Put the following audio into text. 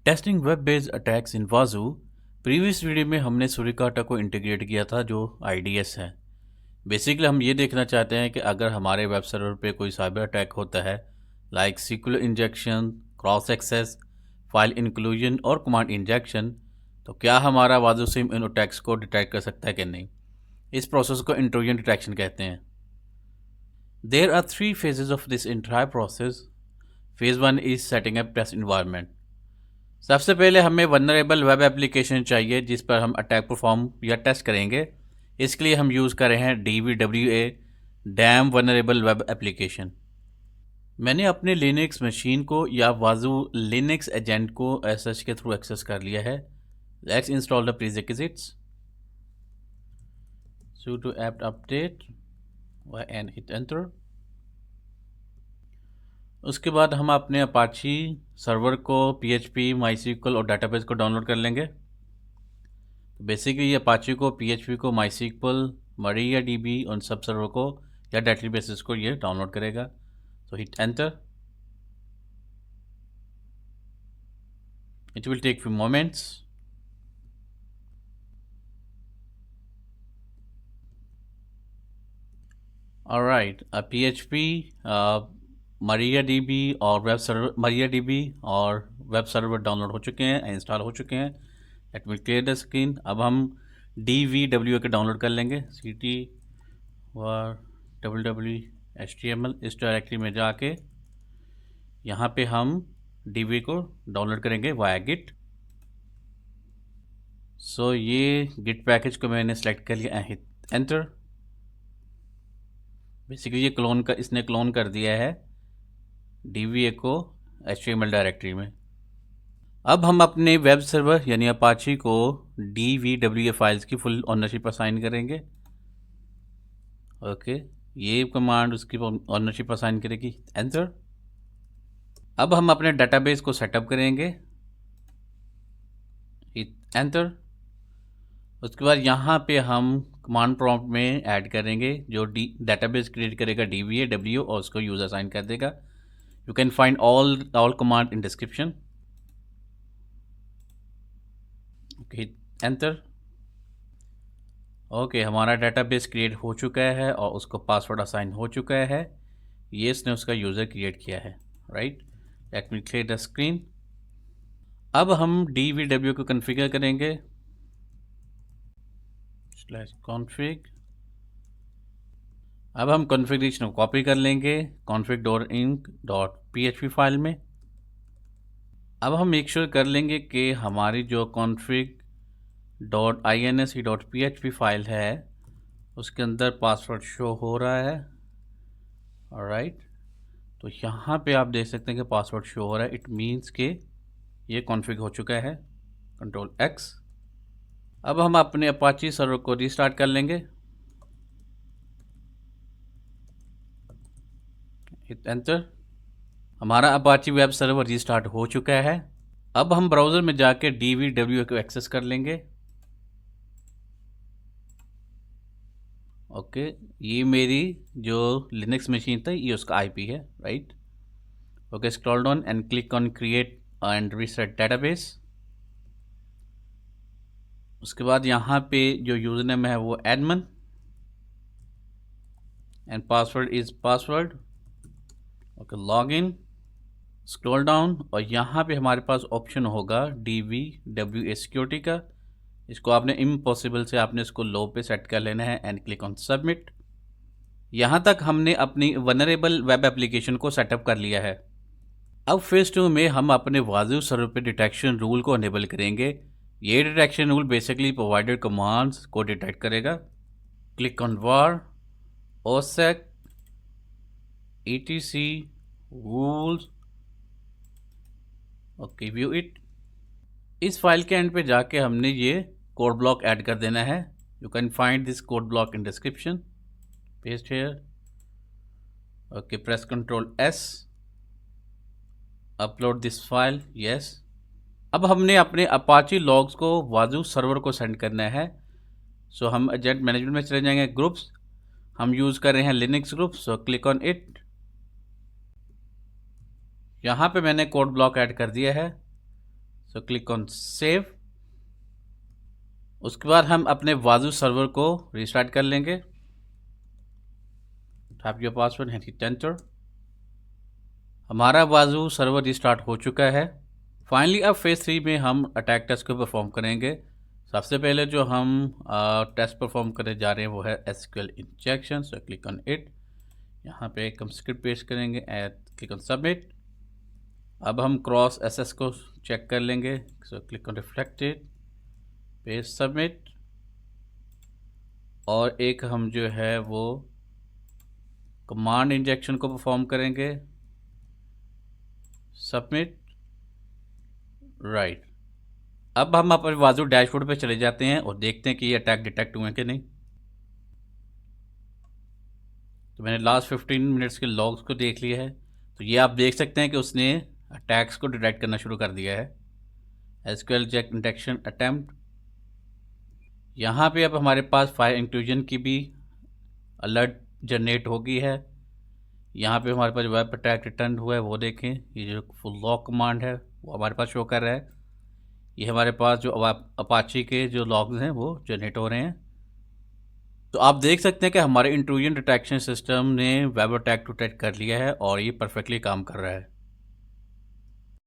Testing web based attacks इन वाजू। Previous video में हमने सुरिकाटा को इंटीग्रेट किया था जो आईडीएस है। बेसिकली हम ये देखना चाहते हैं कि अगर हमारे वेब सर्वर पे कोई साइबर अटैक होता है like SQL injection, cross access, file inclusion और कमांड इंजेक्शन, तो क्या हमारा वाजू सिम इन अटैक्स को डिटेक्ट कर सकता है कि नहीं। इस प्रोसेस को इंट्रूजन डिटेक्शन कहते हैं। There are 3 phases of this entire process. Phase 1 is setting up test environment. सबसे पहले हमें वनरेबल वेब एप्लीकेशन चाहिए जिस पर हम अटैक परफॉर्म या टेस्ट करेंगे। इसके लिए हम यूज़ कर रहे हैं DVWA damn vulnerable web application. मैंने अपने लिनक्स मशीन को या वाजू लिनक्स एजेंट को SSH के थ्रू एक्सेस कर लिया है। Let's install the prerequisites. sudo apt update and hit enter। उसके बाद हम अपने अपाची सर्वर को PHP, MySQL और डाटाबेस को डाउनलोड कर लेंगे। तो बेसिकली ये अपाची को, PHP को, MySQL, MariaDB उन सब सर्वर को या डेटाबेसेस को ये डाउनलोड करेगा। तो hit enter. It will take few moments. Alright, PHP, MariaDB और वेब सर्वर डाउनलोड हो चुके हैं, इंस्टॉल हो चुके हैं। Let me clear the screen. अब हम DVWA के डाउनलोड कर लेंगे। cd var www.html इस डायरेक्टरी में जाके यहाँ पे हम DV को डाउनलोड करेंगे वाया गिट। सो ये गिट पैकेज को मैंने सेलेक्ट कर लिया, हिट एंटर। बेसिकली ये इसने क्लोन कर दिया है DVA को HTML डायरेक्टरी में। अब हम अपने वेब सर्वर यानी अपाची को DVWA फाइल्स की फुल ऑनरशिप असाइन करेंगे। ओके, ये कमांड उसकी ऑनरशिप असाइन करेगी, एंटर। अब हम अपने डेटाबेस को सेटअप करेंगे, एंटर। उसके बाद यहाँ पे हम कमांड प्रॉम्प्ट में ऐड करेंगे जो डेटाबेस क्रिएट करेगा DVAW और उसको यूज़र असाइन कर देगा। You can find all command in description. Okay, enter. Okay, हमारा डेटाबेस क्रिएट हो चुका है और उसको पासवर्ड असाइन हो चुका है। ये इसने उसका यूज़र क्रिएट किया है, right. Late me clear the screen. अब हम DVW को कॉन्फ़िगर करेंगे, /config। अब हम कॉन्फ़िगरेशन को कॉपी कर लेंगे config.inc.php फाइल में। अब हम मेक श्योर कर लेंगे कि हमारी जो config.inc.php फाइल है उसके अंदर पासवर्ड शो हो रहा है। ऑलराइट, तो यहाँ पे आप देख सकते हैं कि पासवर्ड शो हो रहा है। इट मीन्स कि ये कॉन्फ़िग हो चुका है। Control X। अब हम अपने अपाची सर्वर को रीस्टार्ट कर लेंगे, हिट एंटर। हमारा अपाची वेब सर्वर रीस्टार्ट हो चुका है। अब हम ब्राउज़र में जाके DVWA को एक्सेस कर लेंगे। ओके, ये मेरी जो लिनक्स मशीन था ये उसका IP है, right. Okay, scroll down and click on create and reset database. उसके बाद यहाँ पे जो यूज़र नेम है वो admin and password is password. Okay, login, scroll down और यहाँ पे हमारे पास ऑप्शन होगा DVWA सिक्योरिटी का। इसको आपने इम्पॉसिबल से आपने इसको लो पे सेट कर लेना है एंड क्लिक ऑन सबमिट। यहाँ तक हमने अपनी वनरेबल वेब एप्लीकेशन को सेटअप कर लिया है। अब फेज़ 2 में हम अपने वाजू सर्वर पे डिटेक्शन रूल को अनेबल करेंगे। ये detection rule basically provided commands को डिटेक्ट करेगा। Click on var osec etc rules। Okay, view it. इस फाइल के एंड पे जाके हमने ये कोड ब्लॉक ऐड कर देना है। You can find this code block in description, paste here. Okay, press control S, upload this file, yes. अब हमने अपने अपाची लॉग्स को वाजू सर्वर को सेंड करना है। सो हम एजेंट मैनेजमेंट में चले जाएंगे, ग्रुप्स। हम यूज़ कर रहे हैं Linux group, so click on it. यहाँ पे मैंने कोड ब्लॉक ऐड कर दिया है। So click on save. उसके बाद हम अपने वाजू सर्वर को रिस्टार्ट कर लेंगे। Type your password and hit enter. हमारा वाजू सर्वर रिस्टार्ट हो चुका है। फाइनली अब फेज 3 में हम अटैक टेस्ट को परफॉर्म करेंगे। सबसे पहले जो हम टेस्ट परफॉर्म करने जा रहे हैं वो है SQL injection. So click on it. यहाँ पे एक हम स्क्रिप्ट पेस्ट करेंगे एंड क्लिक ऑन सबमिट। अब हम क्रॉस एसएस को चेक कर लेंगे। So click on reflected, paste submit. और एक हम जो है वो कमांड इंजेक्शन को परफॉर्म करेंगे, सबमिट, राइट। अब हम अपने वाजू डैशबोर्ड पे चले जाते हैं और देखते हैं कि ये अटैक डिटेक्ट हुए कि नहीं। तो मैंने लास्ट 15 मिनट्स के लॉग्स को देख लिया है। तो ये आप देख सकते हैं कि उसने अटैक्स को डिटेक्ट करना शुरू कर दिया है। SQL check detection attempt. यहाँ पे अब हमारे पास फायर इंट्रूजन की भी अलर्ट जनरेट हो गई है। यहाँ पे हमारे पास वेब अटैक रिटर्न हुआ है वो देखें। ये जो फुल लॉग कमांड है वो हमारे पास शो कर रहा है। ये हमारे पास जो अपाची के जो लॉग्स हैं वो जनरेट हो रहे हैं। तो आप देख सकते हैं कि हमारे इंट्रूजन डिटेक्शन सिस्टम ने वेब अटैक डिटेक्ट कर लिया है और ये परफेक्टली काम कर रहा है।